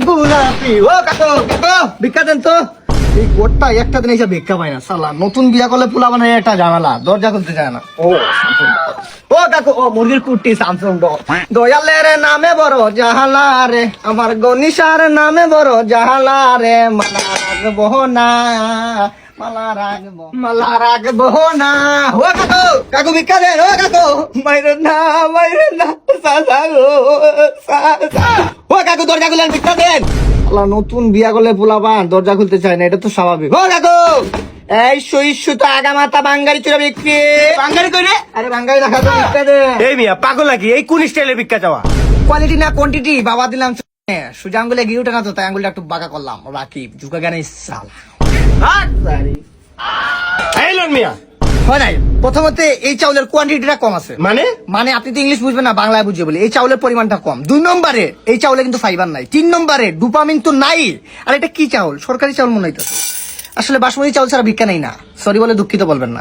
গোলাপি। ও কাকু কাকু ভিক্ষা দেন তো। এই গোটটা একটা দিন এসে ভিক্ষা পায় না সালা। নতুন বিয়া করলে পোলা বানায় একটা ঝামেলা, দরজা খুলতে যায় না। ও কাকু ও মুরগির কুটি স্যামসুং দয়ালের নামে বড় জাহালা রে, আমার গনিশার নামে বড় জাহালা রে, মালা রাখবো না মালা রাখবো না। ও কাকু কাকু ভিক্ষা দেন। ও কাকু মাইরে না সাসা গো সাসা। ও কাকু দরজা খুলেন ভিক্ষা দেন। আল্লাহ নতুন বিয়া করলে পোলাপান দরজা খুলতে চায় না, এটা তো স্বাভাবিক। ও কাকু এই সইস্যু তো আগা মাথা বাঙ্গারি চুরা বিক্রি। বাঙালি কই রে? আরে বাঙ্গারি দেখা তো ভিক্ষা দে। এই মিয়া পাগল নাকি? এই কোন স্টাইলের ভিক্ষা চাওয়া? কোয়ালিটি না কোয়ান্টিটি বাবা দিলাম। সোজা আঙ্গুলে গিয়ে উঠে না তো, তাই আঙ্গুলটা একটু বাঁকা করলাম। রাকিব ঝুঁকা জ্ঞানে সাল এই লন মিয়া, হয় নাই। প্রথমত এই চাউলের কোয়ান্টিটিটা কম আছে। মানে আপনি তো ইংলিশ বুঝবেন না, বাংলায় বুঝিয়ে বলি। এই চাউলের পরিমাণটা কম। 2 নম্বরে এই চাউলে কিন্তু ফাইবার নাই। 3 নম্বরে ডোপামিন তো নাই। আর এটা কি চাউল? সরকারি চাউল মনে হইতেছে। আসলে বাসমতি চাউল ছাড়া ভিক্ষা নেই না। সরি বলে দুঃখিত বলবেন না।